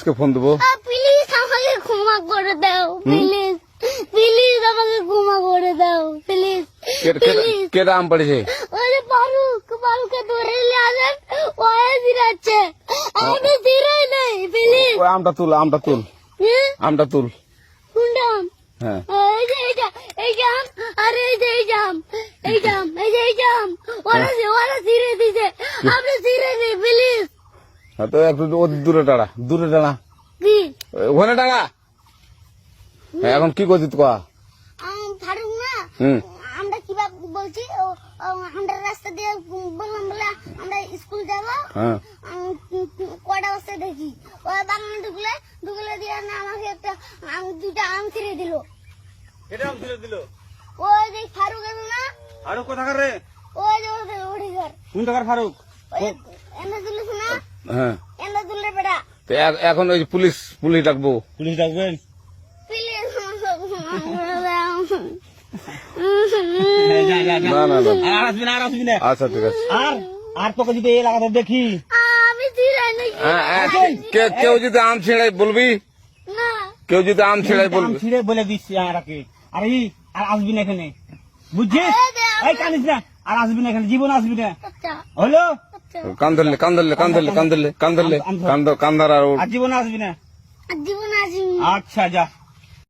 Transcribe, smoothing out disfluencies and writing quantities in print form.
পুলিশকে ফোন দেবো। প্লিজ আমাকে ক্ষমা করে দাও, প্লিজ প্লিজ আমাকে ক্ষমা করে দাও, প্লিজ প্লিজ। কেটা আম পড়েছে? ওই যে ফারুককে ধরে নিয়ে আসেন, ও দিরাচ্ছে, আমি দিরাই নাই, প্লিজ। ওই আমটা তুল, আমটা তুল, আমটা তুল। কোনটা আম? হ্যাঁ এই যে এই জাম, আরে এই যে এই জাম, এই জাম, এই যে এই জাম, ওরা ছিঁড়ে দিছে, আপনি ছিঁড়ে দিন প্লিজ। হ্যাঁ, তো একটু দূরে টাড়া, দূরে টাড়া, কি ওখানে টাড়া। হ্যাঁ, এখন কি করছিস তো? ফারুক না, হুম আমরা কিভাবে বলছি, আমরা রাস্তা দিয়ে বললাম বলে আমরা স্কুল যাবো, হ্যাঁ কটা বস্তা দেখি ওই বাগানে ঢুকলে দিয়ে না আমাকে একটা দুটা আম ছিঁড়ে দিল। এটা আম ছিঁড়ে দিল? ওই যে ফারুক এলো না, আরো কোথাকার রে? ওই যে ওঠে ঘর, কোন টাকার ফারুক? এনে তুলিস না, হ্যাঁ। এনে তুললে বেটা, তো এখন ওই যে পুলিশ ডাকবো। পুলিশ ডাকবেন? প্লিজ যা যা যা, না না না, আর আসবি না, আর আসবি না। আচ্ছা ঠিক আছে। আর তোকে যদি এই এলাকাতে দেখি, আমি ছিঁড়াই নাকি কেউ যদি আম ছিঁড়াই বলবি, না, কেউ যদি আম ছিঁড়াই আম বলবি। ছিঁড়ে বলে দিচ্ছি আর আর আসবি না এখানে, বুঝছিস? এই কানিস না, আর আসবি না এখানে, জীবন আসবি না, আচ্ছা হলো? আচ্ছা, কান ধরলে কান্দার আর আর জীবন আসবি না। জীবন আসি। আচ্ছা যা।